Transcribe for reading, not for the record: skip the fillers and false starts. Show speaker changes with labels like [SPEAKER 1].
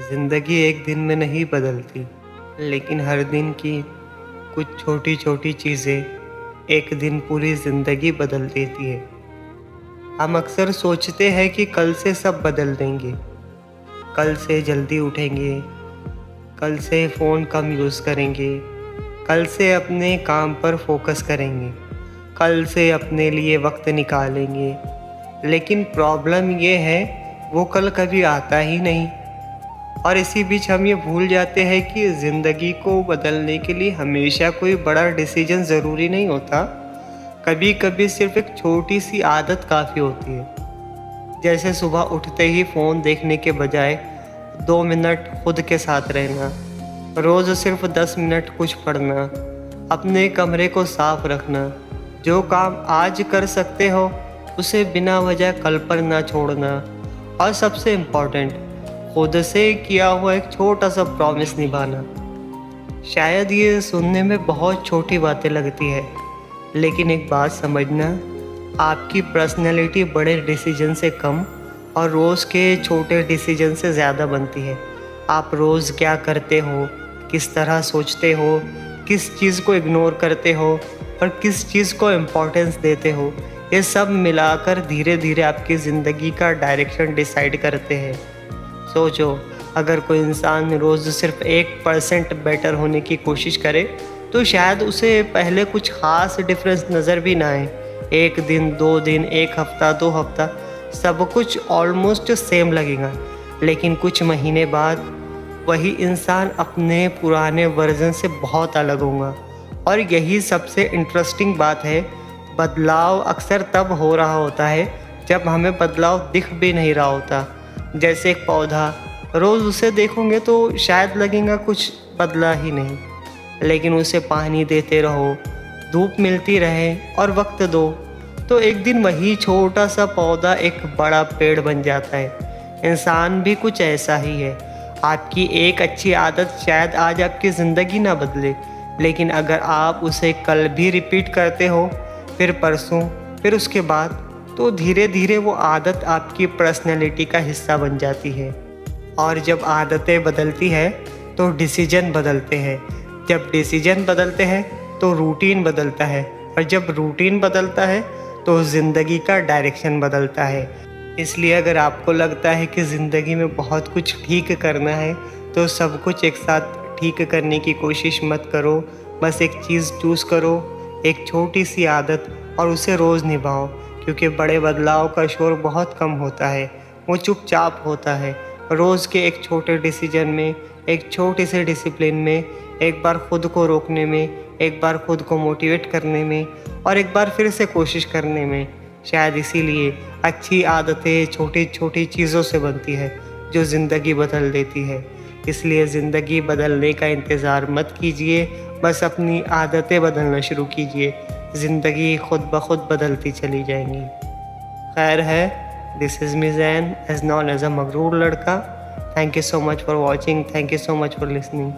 [SPEAKER 1] ज़िंदगी एक दिन में नहीं बदलती, लेकिन हर दिन की कुछ छोटी छोटी चीज़ें एक दिन पूरी ज़िंदगी बदल देती है। हम अक्सर सोचते हैं कि कल से सब बदल देंगे, कल से जल्दी उठेंगे, कल से फ़ोन कम यूज़ करेंगे, कल से अपने काम पर फोकस करेंगे, कल से अपने लिए वक्त निकालेंगे। लेकिन प्रॉब्लम ये है, वो कल कभी आता ही नहीं। और इसी बीच हम ये भूल जाते हैं कि ज़िंदगी को बदलने के लिए हमेशा कोई बड़ा डिसीजन ज़रूरी नहीं होता। कभी कभी सिर्फ एक छोटी सी आदत काफ़ी होती है, जैसे सुबह उठते ही फ़ोन देखने के बजाय 2 मिनट खुद के साथ रहना, रोज़ सिर्फ 10 मिनट कुछ पढ़ना, अपने कमरे को साफ रखना, जो काम आज कर सकते हो उसे बिना वजह कल पर ना छोड़ना, और सबसे इम्पॉर्टेंट, खुद से किया हुआ एक छोटा सा प्रॉमिस निभाना। शायद ये सुनने में बहुत छोटी बातें लगती है, लेकिन एक बात समझना, आपकी पर्सनैलिटी बड़े डिसीजन से कम और रोज़ के छोटे डिसीजन से ज़्यादा बनती है। आप रोज़ क्या करते हो, किस तरह सोचते हो, किस चीज़ को इग्नोर करते हो और किस चीज़ को इम्पोर्टेंस देते हो, ये सब मिलाकर धीरे धीरे आपकी ज़िंदगी का डायरेक्शन डिसाइड करते हैं। सोचो, अगर कोई इंसान रोज़ सिर्फ 1% बेटर होने की कोशिश करे तो शायद उसे पहले कुछ ख़ास डिफरेंस नज़र भी ना आए। 1 दिन, 2 दिन, 1 हफ़्ता, 2 हफ़्ता, सब कुछ ऑलमोस्ट सेम लगेगा। लेकिन कुछ महीने बाद वही इंसान अपने पुराने वर्जन से बहुत अलग होगा। और यही सबसे इंटरेस्टिंग बात है, बदलाव अक्सर तब हो रहा होता है जब हमें बदलाव दिख भी नहीं रहा होता। जैसे एक पौधा, रोज़ उसे देखोगे तो शायद लगेगा कुछ बदला ही नहीं, लेकिन उसे पानी देते रहो, धूप मिलती रहे और वक्त दो, तो एक दिन वही छोटा सा पौधा एक बड़ा पेड़ बन जाता है। इंसान भी कुछ ऐसा ही है। आपकी एक अच्छी आदत शायद आज आपकी ज़िंदगी ना बदले, लेकिन अगर आप उसे कल भी रिपीट करते हो, फिर परसों, फिर उसके बाद, तो धीरे धीरे वो आदत आपकी पर्सनैलिटी का हिस्सा बन जाती है। और जब आदतें बदलती है तो डिसीजन बदलते हैं, जब डिसीजन बदलते हैं तो रूटीन बदलता है, और जब रूटीन बदलता है तो ज़िंदगी का डायरेक्शन बदलता है। इसलिए अगर आपको लगता है कि ज़िंदगी में बहुत कुछ ठीक करना है, तो सब कुछ एक साथ ठीक करने की कोशिश मत करो। बस एक चीज़ चूज़ करो, एक छोटी सी आदत, और उसे रोज़ निभाओ। क्योंकि बड़े बदलाव का शोर बहुत कम होता है, वो चुपचाप होता है। रोज़ के एक छोटे डिसीजन में, एक छोटे से डिसिप्लिन में, एक बार खुद को रोकने में, एक बार खुद को मोटिवेट करने में, और एक बार फिर से कोशिश करने में। शायद इसीलिए अच्छी आदतें छोटी छोटी चीज़ों से बनती है जो ज़िंदगी बदल देती है। इसलिए ज़िंदगी बदलने का इंतज़ार मत कीजिए, बस अपनी आदतें बदलना शुरू कीजिए। ज़िंदगी खुद ब खुद बदलती चली जाएंगी। खैर है, this is me Zain, as known as a मगरूर लड़का। Thank you so much for watching, thank you so much for listening.